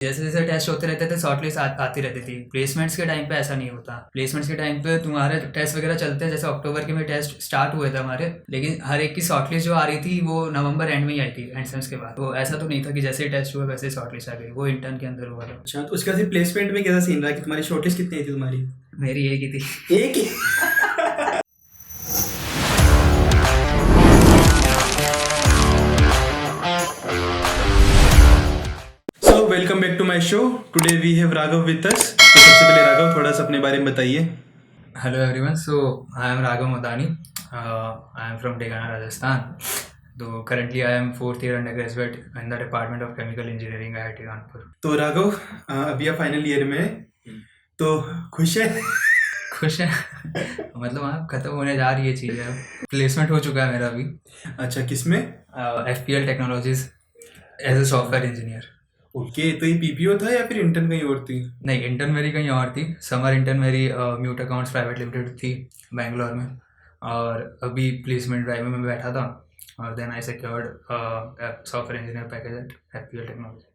जैसे जैसे टेस्ट होते रहते थे शॉर्टलिस्ट आती रहती थी। प्लेसमेंट्स के टाइम पे ऐसा नहीं होता। प्लेसमेंट्स के टाइम पे तुम्हारे टेस्ट वगैरह चलते हैं, जैसे अक्टूबर के में टेस्ट स्टार्ट हुए थे हमारे, लेकिन हर एक की शॉर्टलिस्ट जो आ रही थी वो नवंबर एंड में ही आई थी, एंड सेम्स के बाद। तो ऐसा तो नहीं था कि जैसे ही टेस्ट हुआ वैसे ही शॉर्टलिस्ट आ गई, वो इंटर्न के अंदर हुआ था। अच्छा, तो उसके बाद प्लेसमेंट में कैसा सीन रहा कि तुम्हारी शॉर्टलिस्ट कितनी आई थी तुम्हारी? मेरी एक ही थी। एक ही? So welcome back to my show. Today we have Raghav with us. तो सबसे पहले राघव, थोड़ा सा अपने बारे में बताइए। Hello everyone, so I am Raghav Modani, I am from Degana, Rajasthan. तो currently I am 4th year undergraduate in the department of chemical engineering IIT Kanpur. तो राघव, अभी आप फाइनल ईयर में हैं, तो खुश है? खुश है। मतलब हाँ, खत्म होने जा रही है चीज़ें। प्लेसमेंट हो चुका है मेरा अभी। अच्छा, किसमें? FPL technologies as a software engineer. Okay, तो ये पीपीओ था या फिर इंटर्न कहीं और थी? नहीं, इंटर्न मेरी कहीं और थी। समर इंटर्न मेरी म्यूट अकाउंट्स प्राइवेट लिमिटेड थी बैंगलोर में, और अभी प्लेसमेंट ड्राइव में मैं बैठा था, और then I secured software engineer package at FPL technology.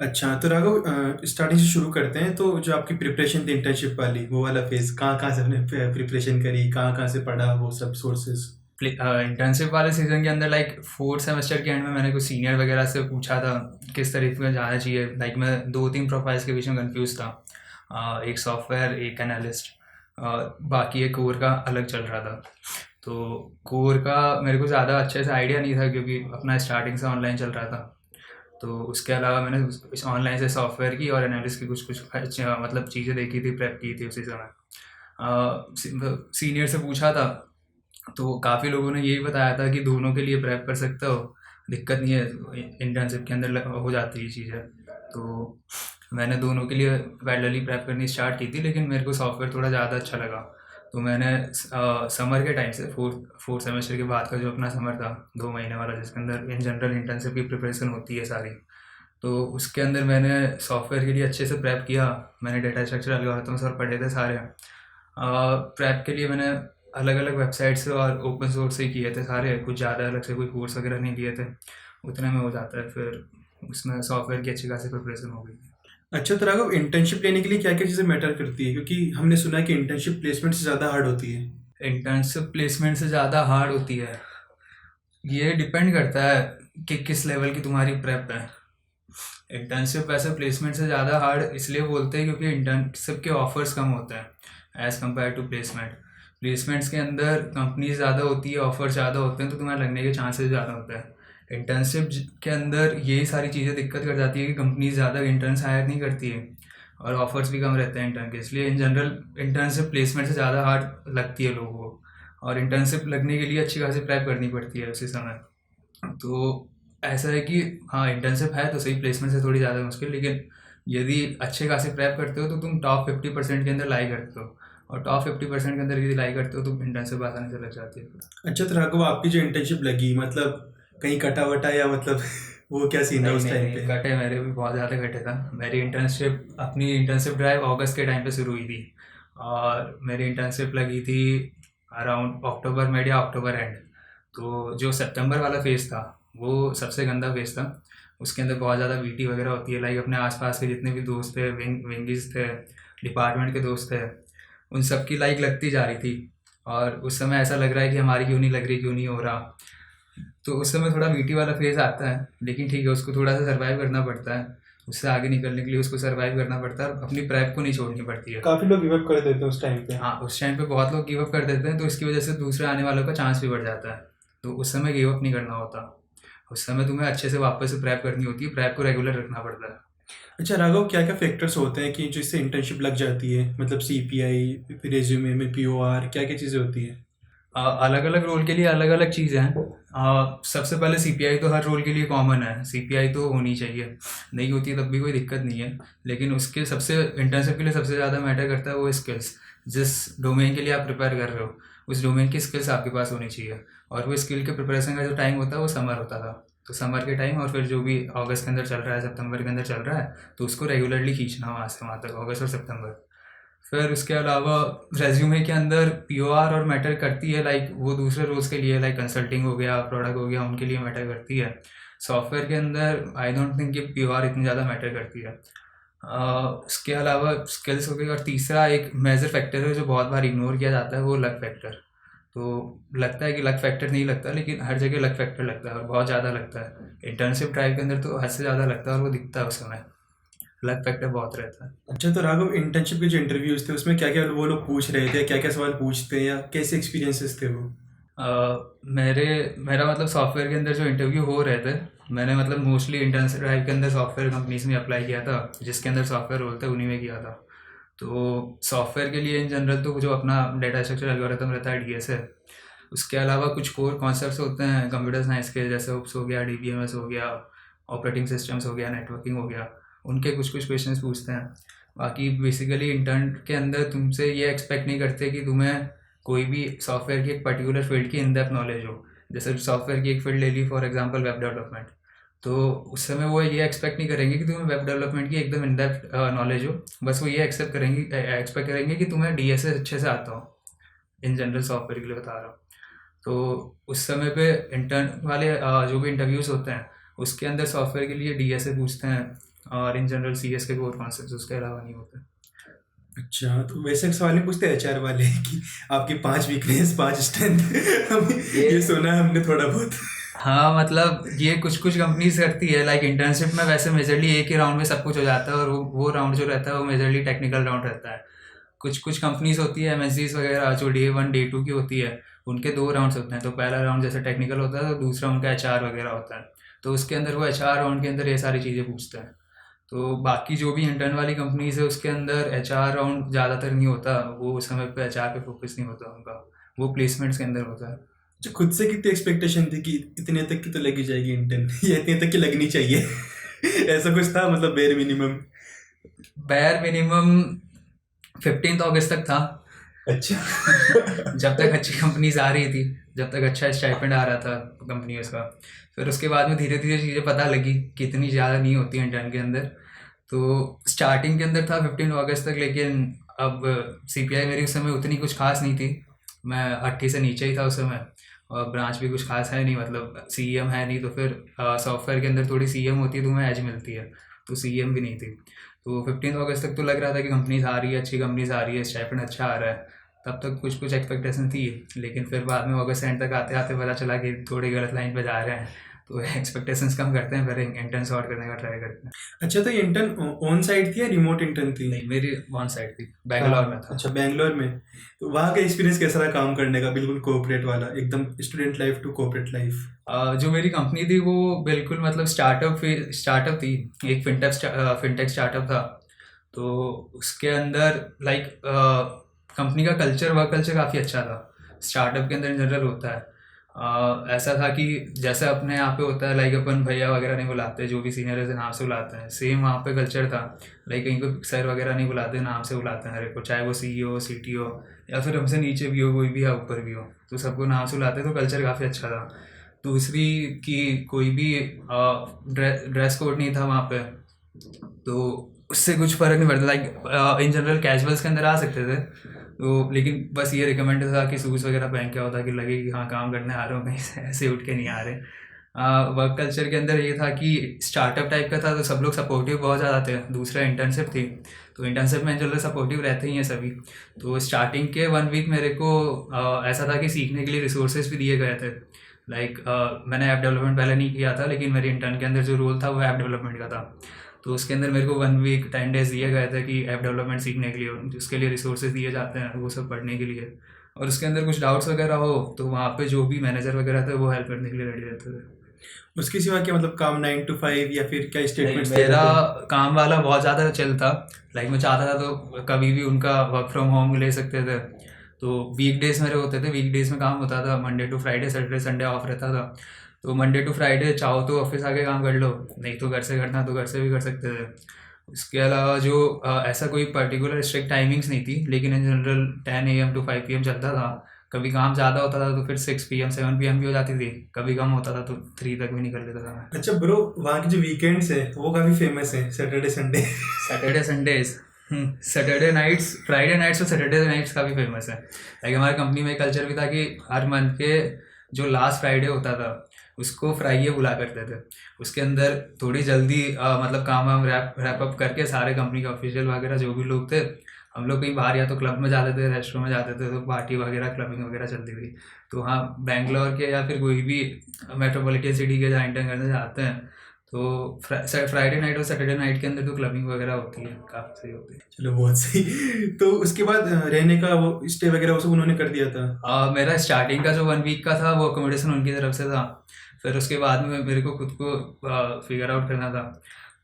अच्छा, तो राघव, स्टार्टिंग से शुरू करते हैं। तो जो आपकी प्रिपरेशन थी इंटर्नशिप वाली, वो वाला फेज, कहाँ कहाँ से आपने प्रिपरेशन करी, कहाँ कहाँ से पढ़ा, वो सब सोर्सेज? इंटर्नशिप वाले सीज़न के अंदर लाइक 4th सेमेस्टर के एंड में मैंने कुछ सीनियर वगैरह से पूछा था किस तरीके का जाना चाहिए। लाइक मैं 2-3 प्रोफाइल्स के बीच में कंफ्यूज था, एक सॉफ्टवेयर, एक एनालिस्ट, बाकी एक कोर का अलग चल रहा था। तो कोर का मेरे को ज़्यादा अच्छे से आइडिया नहीं था, क्योंकि अपना स्टार्टिंग से ऑनलाइन चल रहा था। तो उसके अलावा मैंने इस ऑनलाइन से सॉफ्टवेयर की और एनालिस्ट की कुछ कुछ मतलब चीज़ें देखी थी, प्रेप की थी उसी समय। सीनियर से पूछा था, तो काफ़ी लोगों ने यही बताया था कि दोनों के लिए प्रेप कर सकते हो, दिक्कत नहीं है, इंटर्नशिप के अंदर हो जाती है चीज़ें। तो मैंने दोनों के लिए पैरेलली प्रेप करनी स्टार्ट की थी, लेकिन मेरे को सॉफ्टवेयर थोड़ा ज़्यादा अच्छा लगा। तो मैंने समर के टाइम से फोर्थ सेमेस्टर के बाद का जो अपना समर था 2 महीने वाला, जिसके अंदर इन जनरल इंटर्नशिप की प्रिपरेशन होती है सारी, तो उसके अंदर मैंने सॉफ्टवेयर के लिए अच्छे से प्रेप किया। मैंने डेटा स्ट्रक्चर एल्गोरिथम्स और पढ़े थे सारे। प्रेप के लिए मैंने अलग अलग वेबसाइट से और ओपन सोर्स से ही किए थे सारे, कुछ ज़्यादा अलग से कोई कोर्स वगैरह नहीं किए थे। उतने में हो जाता है, फिर उसमें सॉफ्टवेयर की अच्छी खासी प्रिपरेशन हो गई। अच्छा, तो राघव, इंटर्नशिप लेने के लिए क्या क्या चीज़ें मैटर करती है? क्योंकि हमने सुना है कि इंटर्नशिप प्लेसमेंट से ज़्यादा हार्ड होती है। इंटर्नशिप प्लेसमेंट से ज़्यादा हार्ड होती है, ये डिपेंड करता है कि किस लेवल की तुम्हारी प्रेप है। इंटर्नशिप वैसे प्लेसमेंट से ज़्यादा हार्ड इसलिए बोलते हैं क्योंकि इंटर्नशिप के ऑफर्स कम होते हैं as compared to placement. Placements के अंदर कंपनीज ज़्यादा होती है, ऑफर ज़्यादा होते हैं, तो तुम्हारे लगने के चांसेस ज़्यादा होते हैं। इंटर्नशिप के अंदर यही सारी चीज़ें दिक्कत कर जाती है कि कंपनीज ज़्यादा इंटर्न्स हायर नहीं करती है, और ऑफर्स भी कम रहते हैं इंटर्न के, इसलिए इन जनरल इंटर्नशिप प्लेसमेंट से ज़्यादा हार्ड लगती है लोगों को। और इंटर्नशिप लगने के लिए अच्छी खासी प्रेप करनी पड़ती है उसी समय। तो ऐसा है कि हाँ, इंटर्नशिप है तो सही, प्लेसमेंट से थोड़ी ज़्यादा मुश्किल, लेकिन यदि अच्छे खासे प्रेप करते हो तो तुम टॉप 50% के अंदर लाई करते हो, और टॉप 50% के अंदर यदि लाई करते हो तो इंटर्नशिप आसानी से लग जाती है। अच्छा, तो राघव, आपकी जो इंटर्नशिप लगी, मतलब कहीं कटा वटा या मतलब वो क्या सीन था नहीं उस नहीं टाइम नहीं, पे? कटे मेरे भी बहुत ज़्यादा कटे था। मेरी अपनी इंटर्नशिप ड्राइव अगस्त के टाइम पे शुरू हुई थी, और मेरी इंटर्नशिप लगी थी अराउंड अक्टूबर मिड या अक्टूबर एंड। तो जो सितंबर वाला फेज़ था वो सबसे गंदा फेज़ था। उसके अंदर बहुत ज़्यादा VT वगैरह होती है, लाइक अपने आसपास के जितने भी दोस्त थे, विंगीज थे, डिपार्टमेंट के दोस्त थे, उन सब की लाइक लगती जा रही थी, और उस समय ऐसा लग रहा है कि हमारी क्यों नहीं लग रही, क्यों नहीं हो रहा। तो उस समय थोड़ा VT वाला फेज़ आता है, लेकिन ठीक है, उसको थोड़ा सा सर्वाइव करना पड़ता है। उससे आगे निकलने के लिए उसको सर्वाइव करना पड़ता है, और अपनी प्रेप को नहीं छोड़नी पड़ती है। काफ़ी लोग गिव अप कर देते हैं उस टाइम पे। हाँ, उस टाइम पे बहुत लोग गिव अप कर देते हैं, तो इसकी वजह से दूसरे आने वालों का चांस भी बढ़ जाता है। तो उस समय गिव अप नहीं करना होता, उस समय तुम्हें अच्छे से वापस से प्रेप करनी होती है, प्रेप को रेगुलर रखना पड़ता है। अच्छा राघव, क्या क्या फैक्टर्स होते हैं कि जिससे इंटर्नशिप लग जाती है? मतलब CPI, रेज्यूमे में POR, क्या क्या चीज़ें होती हैं? अलग अलग रोल के लिए अलग अलग चीज़ें हैं। सबसे पहले CPI तो हर रोल के लिए कॉमन है, CPI तो होनी चाहिए, नहीं होती है तब भी कोई दिक्कत नहीं है। लेकिन उसके सबसे इंटर्नशिप के लिए सबसे ज़्यादा मैटर करता है वो स्किल्स, जिस डोमेन के लिए आप प्रिपेयर कर रहे हो उस डोमेन की स्किल्स आपके पास होनी चाहिए। और वो स्किल के प्रिपरेशन का जो टाइम होता है वो समर होता था, तो समर के टाइम, और फिर जो भी अगस्त के अंदर चल रहा है, सितंबर के अंदर चल रहा है, तो उसको रेगुलरली खींचना वहाँ से वहाँ तक, अगस्त और सितंबर। फिर उसके अलावा रेज्यूमे के अंदर POR और मैटर करती है, लाइक वो दूसरे रोल्स के लिए, लाइक कंसल्टिंग हो गया, प्रोडक्ट हो गया, उनके लिए मैटर करती है। सॉफ्टवेयर के अंदर आई डोंट थिंक कि POR इतनी ज़्यादा मैटर करती है। उसके अलावा स्किल्स हो गई, और तीसरा एक मेजर फैक्टर है जो बहुत बार इग्नोर किया जाता है, वो लक फैक्टर। तो लगता है कि लक फैक्टर नहीं लगता, लेकिन हर जगह लक फैक्टर लगता है और बहुत ज़्यादा लगता है। इंटर्नशिप ड्राइव के अंदर तो हद से ज़्यादा लगता है और वो दिखता है उस समय। लक फैक्टर बहुत रहता है। अच्छा, तो राघव इंटर्नशिप के जो इंटरव्यूज थे उसमें क्या क्या वो लोग पूछ रहे थे, क्या क्या सवाल पूछते हैं, या कैसे एक्सपीरियंसेस थे वो? मेरा मतलब सॉफ्टवेयर के अंदर जो इंटरव्यू हो रहे थे, मैंने मतलब मोस्टली इंटर्नशिप ड्राइव के अंदर सॉफ्टवेयर कंपनीज में अप्लाई किया था, जिसके अंदर सॉफ्टवेयर होते हैं उन्हीं में किया था। तो सॉफ्टवेयर के लिए इन जनरल तो जो अपना डेटा स्ट्रक्चर एल्गोरिथम रहता है, डीएस है। उसके अलावा कुछ कोर कॉन्सेप्ट्स होते हैं कंप्यूटर साइंस के, जैसे ओप्स हो गया, डीबीएमएस हो गया, ऑपरेटिंग सिस्टम्स हो गया, नेटवर्किंग हो गया, उनके कुछ कुछ क्वेश्चंस पूछते हैं। बाकी बेसिकली इंटर्न के अंदर तुमसे ये एक्सपेक्ट नहीं करते कि तुम्हें कोई भी सॉफ्टवेयर की एक पर्टिकुलर फील्ड की इन डेप्थ नॉलेज हो। जैसे सॉफ्टवेयर की एक फील्ड ले ली, फॉर एग्जांपल वेब डेवलपमेंट, तो उस समय वो ये एक्सपेक्ट नहीं करेंगे कि तुम्हें वेब डेवलपमेंट की एकदम इन डेप्थ नॉलेज हो। बस वो ये एक्सपेक्ट करेंगे कि तुम्हें डीएसएस अच्छे से आता हो। इन जनरल सॉफ्टवेयर के लिए बता रहा हूँ। तो उस समय पे इंटर्न वाले जो भी इंटरव्यूज़ होते हैं, उसके अंदर सॉफ्टवेयर के लिए डीएसए पूछते हैं, और इन जनरल सीएस के कोर कॉन्सेप्ट्स उसके अलावा नहीं होते। अच्छा, तो वैसे सवाल नहीं पूछते एचआर वाले कि आपकी 5 वीकनेस 5 स्ट्रेंथ? हम ये ये सुना है हमने थोड़ा बहुत। हाँ, मतलब ये कुछ कुछ कंपनीज करती है। लाइक इंटर्नशिप में वैसे मेजरली एक ही राउंड में सब कुछ हो जाता है, और वो राउंड जो रहता है वो मेजरली टेक्निकल राउंड रहता है। कुछ कुछ कंपनीज होती है, एमएसडीज वगैरह, जो डे 1 डे 2 की होती है, उनके 2 राउंड्स होते हैं। तो पहला राउंड जैसे टेक्निकल होता है, तो दूसरा उनका एचआर वगैरह होता है। तो उसके अंदर वो एचआर राउंड के अंदर ये सारी चीज़ें पूछते हैं। तो बाकी जो भी इंटर्न वाली कंपनीज है, उसके अंदर एचआर राउंड ज़्यादातर नहीं होता, वो उस समय पे एचआर पे फोकस नहीं होता उनका, वो प्लेसमेंट्स के अंदर होता है। जो खुद से कितनी एक्सपेक्टेशन थी कि इतने तक की तो लगी जाएगी इंटर्न या इतने तक की लगनी चाहिए? ऐसा कुछ था मतलब बेयर मिनिमम? बैर मिनिमम 15 अगस्त तक था। अच्छा। जब तक अच्छी कंपनीज आ रही थी, जब तक अच्छा स्टाइपेंड आ रहा था कंपनीज का। फिर उसके बाद में धीरे धीरे चीज़ें पता लगी कि इतनी ज़्यादा नहीं होती इंटर्न के अंदर। तो स्टार्टिंग के अंदर था 15 अगस्त तक, लेकिन अब सीपीआई मेरी उस समय उतनी कुछ खास नहीं थी। मैं 80 से नीचे ही था उस समय, और ब्रांच भी कुछ खास है नहीं, मतलब सीईएम है नहीं। तो फिर सॉफ्टवेयर के अंदर थोड़ी सीईएम होती है तो तुम्हें एज मिलती है, तो सीईएम भी नहीं थी। तो 15 अगस्त तक तो लग रहा था कि कंपनीज आ रही है, अच्छी कंपनीज आ रही है, स्टाइपेंड अच्छा आ रहा है। तब तक कुछ कुछ एक्सपेक्टेशन थी, लेकिन फिर बाद में अगस्त एंड तक आते आते पता चला कि थोड़ी गलत लाइन पे जा रहे हैं। तो एक्सपेक्टेशंस कम करते हैं, फिर इंटर्न सॉर्ट करने का ट्राई करते हैं। अच्छा, तो ये इंटर्न ऑन साइट थी या रिमोट इंटर्न थी? नहीं, मेरी वन साइड थी, कहाँ? बैंगलोर में था। अच्छा, बैंगलोर में। तो वहाँ का एक्सपीरियंस कैसा रहा काम करने का, बिल्कुल कोऑपरेट वाला, एकदम student life to corporate life? जो मेरी कंपनी थी वो बिल्कुल मतलब स्टार्टअप थी, एक फिनटेक स्टार्टअप था। तो उसके अंदर लाइक कंपनी का कल्चर, वर्क कल्चर काफ़ी अच्छा था। स्टार्टअप के अंदर इन जनरल होता है ऐसा था कि जैसे अपने यहाँ पे होता है, लाइक अपन भैया वगैरह नहीं बुलाते, जो भी सीनियर है नाम से बुलाते हैं, सेम वहाँ पे कल्चर था। लाइक कहीं पे सर वगैरह नहीं बुलाते, नाम से बुलाते हैं हर एक को, चाहे वो सीईओ, सीटीओ, या फिर हमसे नीचे भी हो कोई भी, या ऊपर भी हो, तो सबको नाम से बुलाते हैं। तो कल्चर काफ़ी अच्छा था। दूसरी कि कोई भी ड्रेस कोड नहीं था वहाँ पे, तो उससे कुछ फ़र्क नहीं पड़ता। लाइक इन जनरल कैजुअल्स के अंदर आ सकते थे, तो लेकिन बस ये रिकमेंडेड था कि शूज़ वगैरह पहन के होता कि लगे कि हाँ काम करने आ रहे हो, कहीं से ऐसे उठ के नहीं आ रहे। वर्क कल्चर के अंदर ये था कि स्टार्टअप टाइप का था, तो सब लोग सपोर्टिव बहुत ज़्यादा थे। दूसरा इंटर्नशिप थी, तो इंटर्नशिप में इन जनरल सपोर्टिव रहते ही हैं सभी। तो स्टार्टिंग के 1 वीक मेरे को ऐसा था कि सीखने के लिए रिसोर्सेज भी दिए गए थे। लाइक मैंने ऐप डेवलपमेंट पहले नहीं किया था, लेकिन मेरे इंटर्न के अंदर जो रोल था वो ऐप डेवलपमेंट का था। तो उसके अंदर मेरे को 1 वीक 10 डेज दिए गए थे कि ऐप डेवलपमेंट सीखने के लिए, जिसके लिए रिसोर्सेज दिए जाते हैं वो सब पढ़ने के लिए। और उसके अंदर कुछ डाउट्स वगैरह हो तो वहाँ पे जो भी मैनेजर वगैरह थे वो हेल्प करने के लिए रेडी रहते थे। उसके सिवा क्या मतलब काम 9 to 5 या फिर क्या स्टेटमेंट्स दे मेरा रहे थे? काम वाला बहुत ज़्यादा चिल था। लाइक मैं चाहता था तो कभी भी उनका वर्क फ्रॉम होम ले सकते थे। तो वीकडेज मेरे होते थे, वीकडेज में काम होता था Monday to Friday, Saturday Sunday off रहता था। तो मंडे टू फ्राइडे चाहो तो ऑफिस आके काम कर लो, नहीं तो घर से करना तो घर से भी कर सकते थे। इसके अलावा जो ऐसा कोई पर्टिकुलर स्ट्रिक्ट टाइमिंग्स नहीं थी, लेकिन in general 10 AM to 5 PM चलता था। कभी काम ज़्यादा होता था तो फिर 6 PM 7 PM भी हो जाती थी, कभी कम होता था तो 3 तक भी निकल लेता था मैं। अच्छा ब्रो, वहाँ की जो वीकेंड्स है वो काफ़ी फेमस है, Saturday Sunday. Saturday Sundays, Saturday nights, Friday nights और सैटरडे नाइट्स काफ़ी फेमस है। लाइक हमारी कंपनी में कल्चर भी था कि हर मंथ के जो लास्ट फ्राइडे होता था उसको फ्राइये बुला करते थे। उसके अंदर थोड़ी जल्दी मतलब काम वाम रैप अप करके सारे कंपनी के ऑफिशियल वगैरह जो भी लोग थे, हम लोग कहीं बाहर या तो क्लब में जाते थे, रेस्टोरेंट में जाते थे, तो पार्टी वगैरह क्लबिंग वगैरह चलती थी। तो हाँ, बैंगलोर के या फिर कोई भी मेट्रोपॉलिटन सिटी के जहाँ इंटर्न करने जाते हैं, तो फ्राइडे नाइट और सैटरडे नाइट के अंदर तो क्लबिंग वगैरह होती है, काफ़ी सही होती है। चलो बहुत सही। तो उसके बाद रहने का वो स्टे वगैरह वो सब उन्होंने कर दिया था? मेरा स्टार्टिंग का जो 1 वीक का था वो अकोमोडेशन उनकी तरफ से था। फिर उसके बाद में मेरे को खुद को फिगर आउट करना था।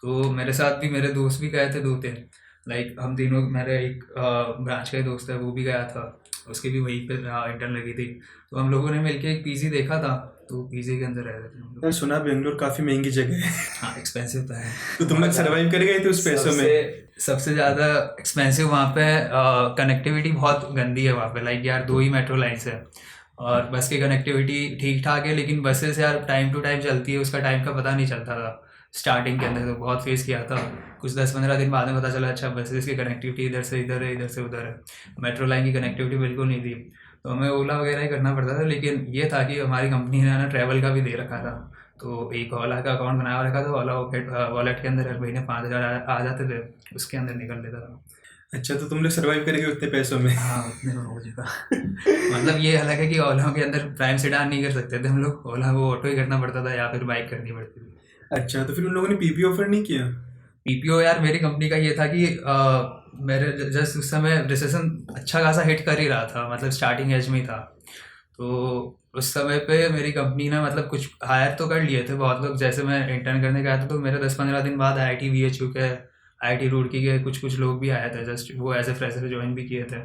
तो मेरे साथ भी मेरे दोस्त भी गए थे 2-3, लाइक हम तीनों, मेरे एक ब्रांच का ही दोस्त है वो भी गया था, उसकी भी वहीं पे इंटर्न लगी थी। तो हम लोगों ने मिलके एक पीजी देखा था, तो पीजी के अंदर रह रहे थे हम लोग। मैंने सुना बेंगलोर काफी महंगी जगह है। हाँ, एक्सपेंसिव तो है। तो तुम लोग सर्वाइव कर गए थे उस पैसों में? सबसे ज़्यादा एक्सपेंसिव वहाँ पे कनेक्टिविटी बहुत गंदी है वहाँ पे। लाइक यार 2 ही मेट्रो लाइन्स है और बस की कनेक्टिविटी ठीक ठाक है, लेकिन बसेस यार टाइम टू टाइम चलती है, उसका टाइम का पता नहीं चलता था। स्टार्टिंग के अंदर तो बहुत फेस किया था, कुछ 10-15 दिन बाद में पता चला अच्छा बसेस की कनेक्टिविटी इधर से इधर है, इधर से उधर है, मेट्रो लाइन की कनेक्टिविटी बिल्कुल नहीं थी। तो हमें ओला वगैरह ही करना पड़ता था, लेकिन ये था कि हमारी कंपनी ने ना ट्रैवल का भी दे रखा था। तो एक ओला का अकाउंट बनाया रखा था, ओला वॉलेट के अंदर हर महीने 5,000 आ जाते थे, उसके अंदर निकल लेता था। अच्छा, तो तुम लोग सर्वाइव करेंगे उतने पैसों में? हाँ, उतने में हो चुका। मतलब ये अलग है कि ओला के अंदर प्राइम सेडान नहीं कर सकते थे हम लोग, ओला वो ऑटो ही करना पड़ता था या फिर बाइक करनी पड़ती थी। अच्छा, तो फिर उन लोगों ने पीपी ऑफर नहीं किया? पीपीओ यार मेरी कंपनी का ये था कि मेरे जस्ट उस समय रिसेशन अच्छा खासा हिट कर ही रहा था, मतलब स्टार्टिंग एज में ही था। तो उस समय पे मेरी कंपनी ने मतलब कुछ हायर तो कर लिए थे बहुत लोग। जैसे मैं इंटर्न करने गया था तो मेरे 10-15 दिन बाद आईआईटी बीएचयू के, आईआईटी रुड़की के कुछ कुछ लोग भी आए थे, जस्ट वो एज ए फ्रेशर ज्वाइन भी किए थे।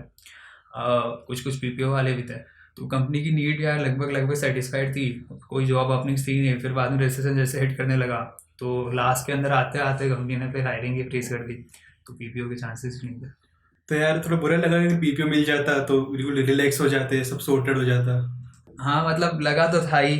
कुछ कुछ पीपीओ वाले भी थे। तो कंपनी की नीड यार लगभग लगभग सेटिस्फाइड थी, कोई जॉब ओपनिंग्स थी नहीं। फिर बाद में रिसेशन जैसे हिट करने लगा तो लास्ट के अंदर आते आते कंपनी ने फिर हायरिंग ही फ्रीज कर दी, तो पीपीओ के चांसेस नहीं थे। तो यार थोड़ा बुरा लगा कि पीपीओ मिल जाता तो बिल्कुल रिलैक्स हो जाते, सब सॉर्टेड हो जाता। हाँ, मतलब लगा तो था ही,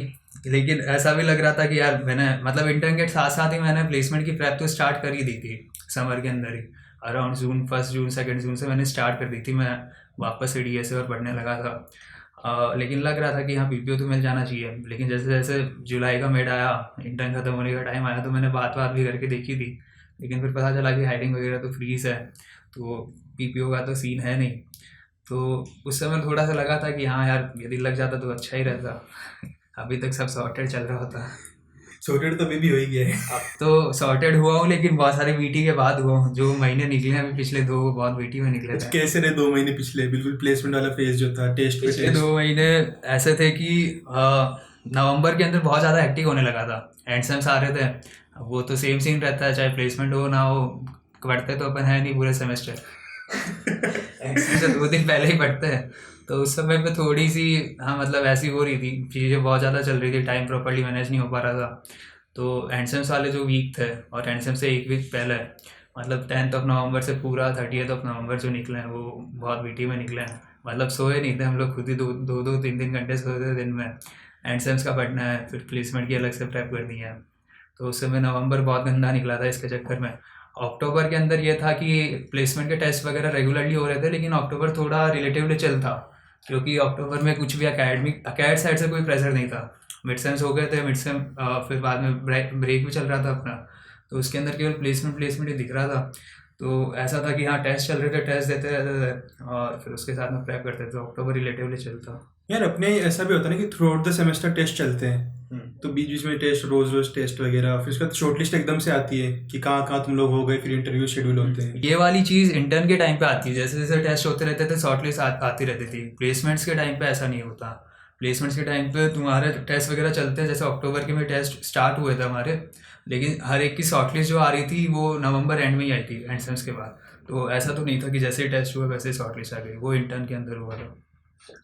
लेकिन ऐसा भी लग रहा था कि यार मैंने मतलब इंटर्न के साथ साथ ही मैंने प्लेसमेंट की प्रेप तो स्टार्ट कर ही दी थी समर के अंदर ही। अराउंड जून, 1 जून 2 जून से मैंने स्टार्ट कर दी थी। मैं वापस से डीएसए और पढ़ने लगा था। लेकिन लग रहा था कि हाँ पीपीओ तो मिल जाना चाहिए। लेकिन जैसे जैसे जुलाई का मिड आया, इंटर्न खत्म होने का टाइम आया, तो मैंने बात भी करके देखी थी, लेकिन फिर पता चला कि हायरिंग वगैरह तो फ्रीज है, तो पीपीओ का तो सीन है नहीं। तो उस समय थोड़ा सा लगा था कि हाँ यार यदि लग जाता तो अच्छा ही रहता। अभी तक सब सॉर्टेड चल रहा होता। सॉर्टेड तो अभी भी हो ही गया है। अब तो सॉर्टेड हुआ हूँ, लेकिन बहुत सारे वीटी के बाद हुआ हूँ। जो महीने निकले हैं अभी पिछले 2 बहुत वीटी में निकले थे। कैसे रहे 2 महीने पिछले, बिल्कुल प्लेसमेंट वाला फेज जो था, टेस्ट पे पिछले टेस्ट? 2 महीने ऐसे थे कि नवंबर के अंदर बहुत ज़्यादा हेक्टिक होने लगा था, एंड सेम्स आ रहे थे। अब वो तो सेम सीन रहता है, चाहे प्लेसमेंट हो ना हो, पढ़ते तो अपन है नहीं पूरे सेमेस्टर। एंड सेम से 2 दिन पहले ही पढ़ते हैं। तो उस समय पे थोड़ी सी हाँ मतलब ऐसी हो रही थी, चीज़ें बहुत ज़्यादा चल रही थी, टाइम प्रॉपर्ली मैनेज नहीं हो पा रहा था। तो एंड सेम्स वाले जो वीक थे, और एंड सेम से 1 वीक पहले मतलब 10th नवंबर से पूरा 30th नवंबर जो निकले हैं वो बहुत वीटी में निकले हैं। मतलब सोए नहीं थे हम लोग, खुद ही 2-3 घंटे सोए थे दिन में। एंड सेम्स का पढ़ना है, फिर प्लेसमेंट की अलग से प्रेप करनी है। तो उस समय नवंबर बहुत गंदा निकला था इसके चक्कर में। अक्टूबर के अंदर ये था कि प्लेसमेंट के टेस्ट वगैरह रेगुलरली हो रहे थे, लेकिन अक्टूबर थोड़ा रिलेटिवली चिल था, क्योंकि अक्टूबर में कुछ भी अकेड साइड से कोई प्रेशर नहीं था। मिड सेम्स हो गए थे, मिड सेम फिर बाद में ब्रेक भी चल रहा था अपना, तो उसके अंदर केवल प्लेसमेंट ही दिख रहा था। तो ऐसा था कि हाँ टेस्ट चल रहे थे, टेस्ट देते रहते थे और फिर उसके साथ में प्रेप करते थे। तो अक्टूबर रिलेटिवली चलता। यार अपने ऐसा भी होता है ना कि throughout the semester test चलते हैं, तो बीच बीच में टेस्ट, रोज टेस्ट वगैरह, फिर उसके बाद शॉर्ट लिस्ट एकदम से आती है कि कहाँ कहाँ तुम लोग हो गए, फिर इंटरव्यू शेड्यूल होते हैं। ये वाली चीज़ इंटर्न के टाइम पे आती है, जैसे जैसे टेस्ट होते रहते थे शॉर्ट लिस्ट आती रहती थी। प्लेसमेंट्स के टाइम पे ऐसा नहीं होता। प्लेसमेंट्स के टाइम पे तुम्हारे टेस्ट वगैरह चलते हैं, जैसे अक्टूबर के में टेस्ट स्टार्ट हुए थे हमारे, लेकिन हर एक की शॉर्ट लिस्ट जो आ रही थी वो नवंबर एंड में ही आई थी, एंड सेम्स के बाद। तो ऐसा तो नहीं था कि जैसे ही टेस्ट हुआ वैसे ही शॉर्ट लिस्ट आ गई, वो इंटर्न के अंदर हुआ था।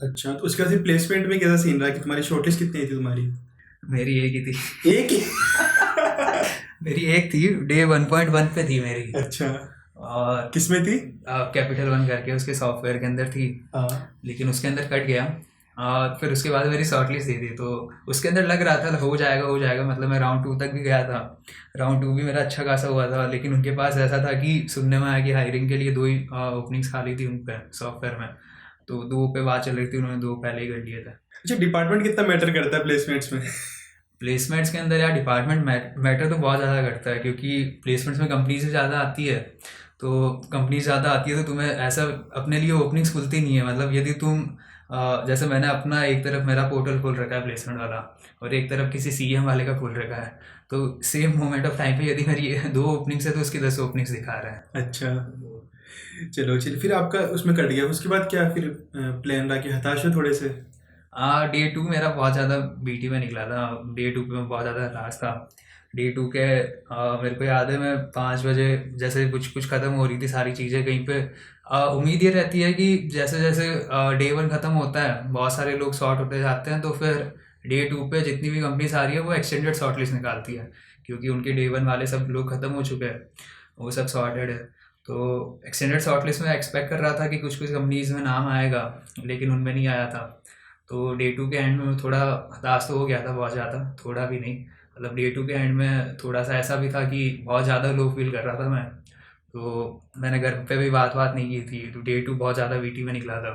अच्छा, तो उसके बाद फिर प्लेसमेंट में कैसा सीन रहा कि तुम्हारी शॉर्ट लिस्ट कितनी आई थी तुम्हारी? मेरी एक ही थी। एक ही? मेरी एक थी, डे 1.1 पे थी मेरी। अच्छा, और किसमें थी? कैपिटल वन करके उसके सॉफ्टवेयर के अंदर थी, हाँ। लेकिन उसके अंदर कट गया। और फिर उसके बाद मेरी शॉर्ट लिस्ट दी थी, तो उसके अंदर लग रहा था हो जाएगा। मतलब मैं राउंड 2 तक भी गया था, राउंड 2 भी मेरा अच्छा खासा हुआ था। लेकिन उनके पास ऐसा था कि सुनने में आया कि हायरिंग के लिए 2 ही ओपनिंग्स खाली थी उन पर सॉफ्टवेयर में, तो 2 पे बात चल रही थी, उन्होंने 2 पहले ही कर लिए थे। अच्छा, डिपार्टमेंट कितना मैटर करता है प्लेसमेंट्स में? प्लेसमेंट्स के अंदर यार डिपार्टमेंट मैटर तो बहुत ज़्यादा करता है, क्योंकि प्लेसमेंट्स में कंपनी से ज़्यादा आती है। तो कंपनी ज़्यादा आती है तो तुम्हें ऐसा अपने लिए ओपनिंग्स खुलती नहीं है। मतलब यदि तुम जैसे मैंने अपना एक तरफ मेरा पोर्टल खोल रखा है प्लेसमेंट वाला, और एक तरफ किसी सीएम वाले का खोल रखा है, तो सेम मोमेंट ऑफ टाइम पे यदि मेरी 2 ओपनिंग्स है तो उसकी 10 ओपनिंग्स दिखा रहा है। अच्छा, चलो चलिए, फिर आपका उसमें कट गया, उसके बाद क्या फिर प्लान रहा कि हताश हो थोड़े से? डे 2 मेरा बहुत ज़्यादा बीटी में निकला था। डे 2 पे मैं बहुत ज़्यादा हताश था। डे 2 के मेरे को याद है मैं 5 बजे जैसे कुछ कुछ ख़त्म हो रही थी सारी चीज़ें कहीं पे। उम्मीद ये रहती है कि जैसे जैसे डे 1 ख़त्म होता है, बहुत सारे लोग शॉर्ट होते जाते हैं, तो फिर डे 2 पे जितनी भी कंपनीज आ रही है वो एक्सटेंडेड शॉर्ट लिस्ट निकालती है, क्योंकि उनके डे 1 वाले सब लोग ख़त्म हो चुके हैं, वो सब सॉर्टेड है। तो एक्सटेंडेड शॉर्ट लिस्ट में एक्सपेक्ट कर रहा था कि कुछ कुछ कंपनीज में नाम आएगा, लेकिन उनमें नहीं आया था। तो डे 2 के एंड में थोड़ा हताश तो हो गया था, बहुत ज़्यादा, थोड़ा भी नहीं। मतलब डे 2 के एंड में थोड़ा सा ऐसा भी था कि बहुत ज़्यादा लो फील कर रहा था मैं। तो मैंने घर पे भी बात बात नहीं की थी, तो डे 2 बहुत ज़्यादा वीटी में निकला था।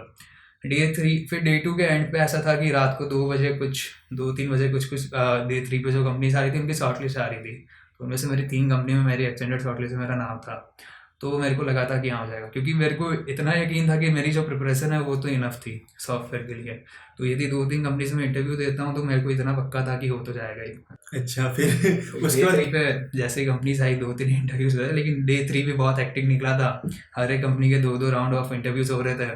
डे 3 फिर डे 2 के एंड पे ऐसा था कि रात को 2 बजे कुछ 2-3 बजे कुछ कुछ डे 3 पे जो कंपनीज आ रही थी उनकी शॉर्ट लिस्ट आ रही थी। तो उनमें से मेरी 3 कंपनी में मेरी एक्सटेंडेड शॉर्ट लिस्ट में मेरा नाम था। तो मेरे को लगा था कि हाँ हो जाएगा, क्योंकि मेरे को इतना यकीन था कि मेरी जो प्रिपरेशन है वो तो इनफ थी सॉफ्टवेयर के लिए। तो यदि 2-3 कंपनीज में इंटरव्यू देता हूँ तो मेरे को इतना पक्का था कि हो तो जाएगा ही। अच्छा, फिर उसके डे बाद 3 पे जैसे ही कंपनीज आई 2-3 इंटरव्यूज हुए, लेकिन डे 3 भी बहुत एक्टिव निकला था। हर एक कंपनी के 2-2 राउंड ऑफ इंटरव्यूज हो रहे थे।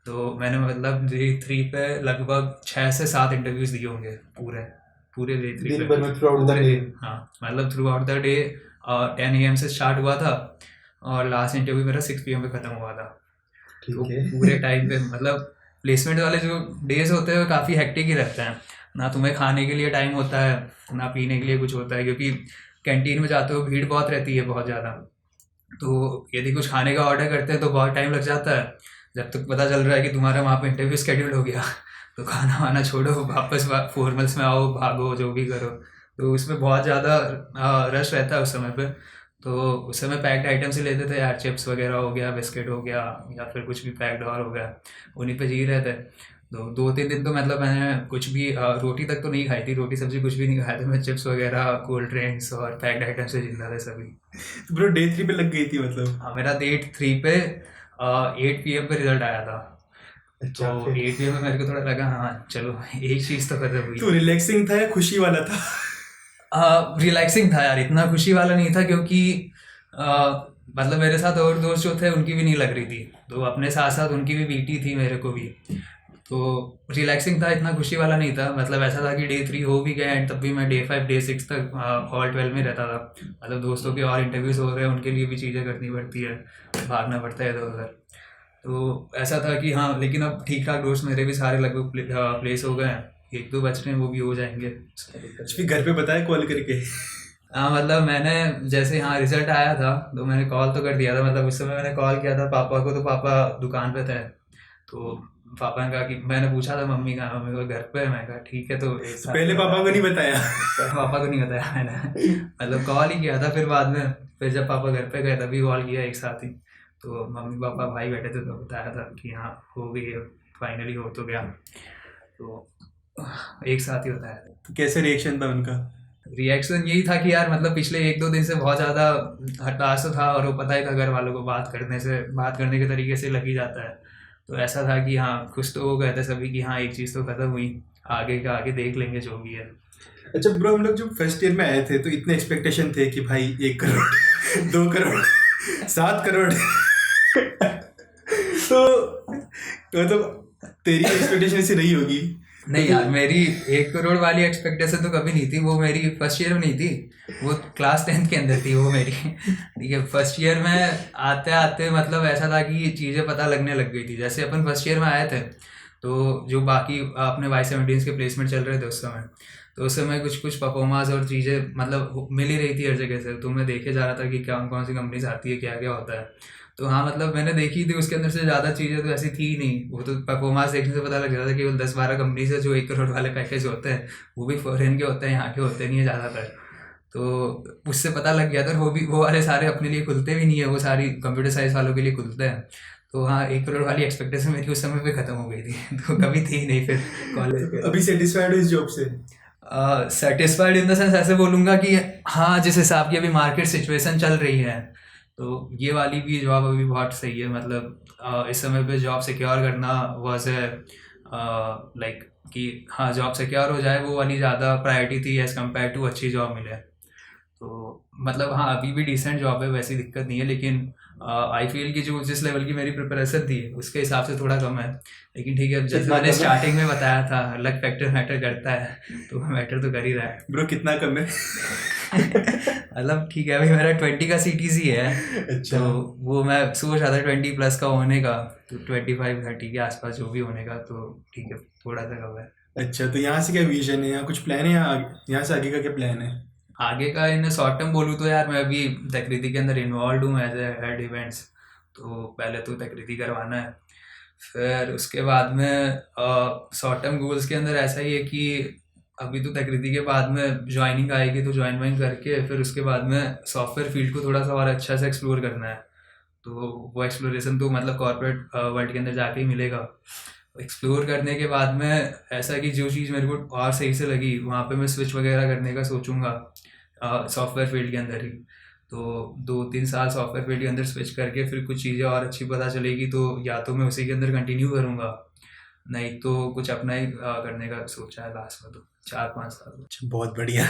तो मैंने मतलब डे 3 पे लगभग 6 से 7 इंटरव्यूज दिए होंगे पूरे पूरे डे 3 दिन पे। भर में थ्रू आउट द पूरे डे? दिन, हाँ, मतलब through out the day 10 AM से स्टार्ट हुआ था और लास्ट इंटरव्यू मेरा 6 PM पे ख़त्म हुआ था। तो ठीक है। पूरे टाइम पे मतलब प्लेसमेंट वाले जो डेज होते हैं वो काफ़ी हेक्टिक ही रहते हैं। ना तुम्हें खाने के लिए टाइम होता है, ना पीने के लिए कुछ होता है, क्योंकि कैंटीन में जाते हो भीड़ बहुत रहती है, बहुत ज़्यादा। तो यदि कुछ खाने का ऑर्डर करते हैं तो बहुत टाइम लग जाता है, जब तक पता चल रहा है कि तुम्हारा वहाँ पे इंटरव्यू शेड्यूल हो गया। तो खाना वाना छोड़ो, वापस फॉर्मल्स में आओ, भागो, जो भी करो। तो उसमें बहुत ज़्यादा रश रहता है उस समय पे। तो उस समय पैक्ड आइटम्स ही लेते थे यार, चिप्स वगैरह हो गया, बिस्किट हो गया, या फिर कुछ भी पैक्ड और हो गया, उन्हीं पे जी रहे थे। तो 2-3 दिन तो मतलब मैंने कुछ भी रोटी तक तो नहीं खाई थी, रोटी सब्जी कुछ भी नहीं खाया था मैं। चिप्स वगैरह, कोल्ड ड्रिंक्स और पैक्ड आइटम से जिंदा थे सभी। तो ब्रो डे 3 पे लग गई थी मतलब? हाँ, मेरा डेट 3 पे 8 PM पे रिजल्ट आया था। अच्छा, तो फिर 8 PM में मेरे को थोड़ा लगा हाँ चलो एक चीज़ तो खत्म हुई। तो रिलैक्सिंग था या खुशी वाला था? रिलैक्सिंग था यार, इतना खुशी वाला नहीं था, क्योंकि मतलब मेरे साथ और दोस्त जो थे उनकी भी नहीं लग रही थी, तो अपने साथ साथ उनकी भी बीटी थी, मेरे को भी। तो रिलैक्सिंग था, इतना खुशी वाला नहीं था। मतलब ऐसा था कि डे 3 हो भी गया एंड तब भी मैं डे 5 डे 6 तक हॉल 12 में रहता था। मतलब दोस्तों के और इंटरव्यूज हो रहे हैं, उनके लिए भी चीज़ें करनी पड़ती है, भागना पड़ता है इधर उधर। तो ऐसा था कि हाँ, लेकिन अब ठीक ठाक दोस्त मेरे भी सारे लगभग प्लेस हो गए हैं, 1-2 बच रहे हैं, वो भी हो जाएंगे। फिर घर पे बताया कॉल करके? हाँ, मतलब मैंने जैसे हाँ रिजल्ट आया था तो मैंने कॉल तो कर दिया था। मतलब उस समय मैंने कॉल किया था पापा को, तो पापा दुकान पे थे। तो पापा ने कहा कि मैंने पूछा था मम्मी का, मम्मी को घर पे है। मैं कहा ठीक है, तो एक तो साथ पहले पापा को नहीं बताया? पापा को नहीं बताया मैंने। मतलब कॉल ही किया था, फिर बाद में फिर जब पापा घर पे गए तभी कॉल किया एक साथ ही। तो मम्मी पापा भाई बैठे थे तो बताया था कि हाँ हो गई है, फाइनली हो तो गया। तो एक साथ ही बताया था। तो कैसे रिएक्शन था उनका? रिएक्शन यही था कि यार मतलब पिछले 1-2 दिन से बहुत ज़्यादा हताश तो था, और वो पता ही था घर वालों को, बात करने के तरीके से लग ही जाता है। तो ऐसा था कि हाँ खुश तो हो गए थे सभी कि हाँ एक चीज़ तो ख़त्म हुई, आगे का आगे देख लेंगे जो भी है। अच्छा ब्रो, हम लोग जब फर्स्ट ईयर में आए थे तो इतने एक्सपेक्टेशन थे कि भाई 1 करोड़ 2 करोड़ 7 करोड़ तो मतलब तेरी एक्सपेक्टेशन ऐसी रही होगी? नहीं यार, मेरी 1 करोड़ वाली एक्सपेक्टेशन तो कभी नहीं थी। वो मेरी फर्स्ट ईयर में नहीं थी, वो क्लास 10th के अंदर थी वो मेरी। ठीक है, फर्स्ट ईयर में आते आते मतलब ऐसा था कि ये चीज़ें पता लगने लग गई थी। जैसे अपन फर्स्ट ईयर में आए थे तो जो बाकी अपने Y17 के प्लेसमेंट चल रहे थे उस समय, तो उस समय कुछ कुछ परफॉर्मेंस और चीज़ें मतलब मिल ही रही थी हर जगह से। तो मैं देखे जा रहा था कि कौन कौन सी कंपनीज आती है, क्या क्या होता है। तो हाँ मतलब मैंने देखी थी, उसके अंदर से ज़्यादा चीज़ें तो ऐसी थी ही नहीं। वो तो परफॉर्मेंस देखने से पता लग जाता था कि केवल 10-12 कंपनी से जो 1 करोड़ वाले पैकेज होते हैं वो भी फॉरेन के होते हैं, यहाँ के होते नहीं है ज़्यादातर। तो उससे पता लग गया था। वो वाले सारे अपने लिए खुलते भी नहीं है, वो सारी कंप्यूटर साइंस वालों के लिए खुलते हैं। तो हाँ 1 करोड़ वाली एक्सपेक्टेशन मेरी उस समय पे ख़त्म हो गई थी। तो कभी थी नहीं फिर कॉलेज के। अभी सेटिस्फाइड हो इस जॉब से? सेटिस्फाइड इन द सेंस ऐसे बोलूँगा कि हाँ, जिस हिसाब की अभी मार्केट सिचुएशन चल रही है, तो ये वाली भी जॉब अभी बहुत सही है। मतलब इस समय पे जॉब सिक्योर करना वॉज ए लाइक कि हाँ, जॉब सिक्योर हो जाए, वो वाली ज़्यादा प्रायोरिटी थी एज़ कम्पेयर टू अच्छी जॉब मिले। तो मतलब हाँ, अभी भी डिसेंट जॉब है, वैसी दिक्कत नहीं है, लेकिन आई फील कि जो जिस लेवल की मेरी प्रिपरेशन थी उसके हिसाब से थोड़ा कम है। लेकिन ठीक है, जैसे कितना मैंने कम है? स्टार्टिंग में बताया था, लक फैक्टर मैटर करता है, तो मैटर तो कर ही रहा है। ब्रो कितना कम है? मतलब ठीक है, अभी मेरा 20 का CTC है, अच्छा। तो वो मैं सोच रहा था 20 प्लस का होने का, तो 25-30 के आसपास जो भी होने का, तो ठीक है, थोड़ा सा कम है। अच्छा, तो यहाँ से क्या विजन है, यहाँ कुछ प्लान है, यहाँ से आगे का क्या प्लान है? आगे का इन शॉर्ट टर्म बोलूँ तो यार, मैं अभी तकरीती के अंदर इन्वॉल्व हूँ एज ए हेड इवेंट्स। तो पहले तो तकरीती करवाना है, फिर उसके बाद में शॉर्ट टर्म गोल्स के अंदर ऐसा ही है कि अभी तो तकरीती के बाद में ज्वाइनिंग आएगी, तो ज्वाइन वाइन करके फिर उसके बाद में सॉफ्टवेयर फील्ड को थोड़ा सा और अच्छा से एक्सप्लोर करना है। तो वो एक्सप्लोरेशन तो मतलब कॉर्पोरेट वर्ल्ड के अंदर जाके ही मिलेगा। एक्सप्लोर करने के बाद में ऐसा कि जो चीज़ मेरे को और सही से लगी, वहाँ पे मैं स्विच वगैरह करने का सोचूंगा सॉफ्टवेयर फील्ड के अंदर ही। तो 2-3 साल सॉफ्टवेयर फील्ड के अंदर स्विच करके फिर कुछ चीज़ें और अच्छी पता चलेगी, तो या तो मैं उसी के अंदर कंटिन्यू करूँगा, नहीं तो कुछ अपना ही करने का सोचा है लास्ट में, तो 4-5 साल। अच्छा, बहुत बढ़िया।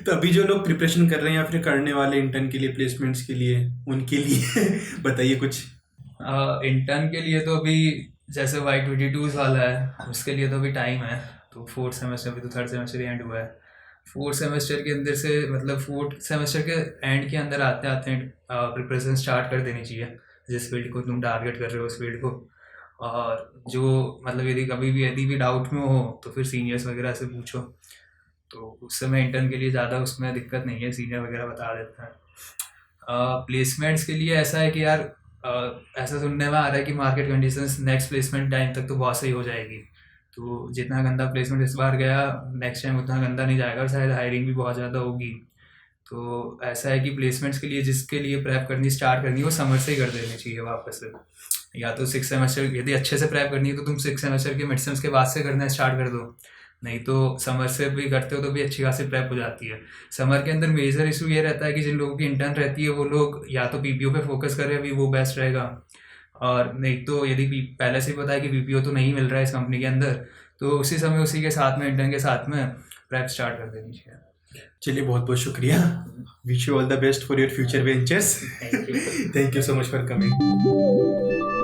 तो अभी जो लोग प्रिपरेशन कर रहे हैं या फिर करने वाले इंटर्न के लिए, प्लेसमेंट्स के लिए, उनके लिए बताइए कुछ। इंटर्न के लिए तो अभी जैसे Y22 वाला है, उसके लिए तो अभी टाइम है। तो 4th सेमेस्टर, अभी तो 3rd सेमेस्टर एंड हुआ है। 4th सेमेस्टर के अंदर से मतलब 4th सेमेस्टर के एंड के अंदर आते आते प्रिपरेशन स्टार्ट कर देनी चाहिए, जिस फील्ड को तुम टारगेट कर रहे हो उस फील्ड को। और जो मतलब यदि भी डाउट में हो तो फिर सीनियर्स वगैरह से पूछो, तो उस समय इंटर्न के लिए ज़्यादा उसमें दिक्कत नहीं है, सीनियर वगैरह बता देते हैं। प्लेसमेंट्स के लिए ऐसा है कि यार ऐसा सुनने में आ रहा है कि market conditions next placement time तक तो बहुत सही हो जाएगी। तो जितना गंदा प्लेसमेंट इस बार गया, नेक्स्ट टाइम उतना गंदा नहीं जाएगा, और शायद हायरिंग भी बहुत ज़्यादा होगी। तो ऐसा है कि प्लेसमेंट्स के लिए जिसके लिए प्रेप करनी स्टार्ट करनी है, वो समर से ही कर देनी चाहिए वापस से। या तो 6th सेमेस्टर यदि अच्छे से प्रेप करनी है तो तुम 6th सेमेस्टर के मिड सेम्स के बाद से करना स्टार्ट कर दो, नहीं तो समर से भी करते हो तो भी अच्छी खासी प्रेप हो जाती है। समर के अंदर मेजर इशू ये रहता है कि जिन लोगों की इंटर्न रहती है वो लोग या तो PPO पे फोकस करें, अभी वो बेस्ट रहेगा। और नहीं तो यदि पहले से ही पता है कि PPO तो नहीं मिल रहा है इस कंपनी के अंदर, तो उसी समय उसी के साथ में इंटर्न के साथ में प्रेप स्टार्ट कर देनी चाहिए। चलिए, बहुत बहुत शुक्रिया। Wish you all the best for your future ventures. Thank you. Thank you so much for coming.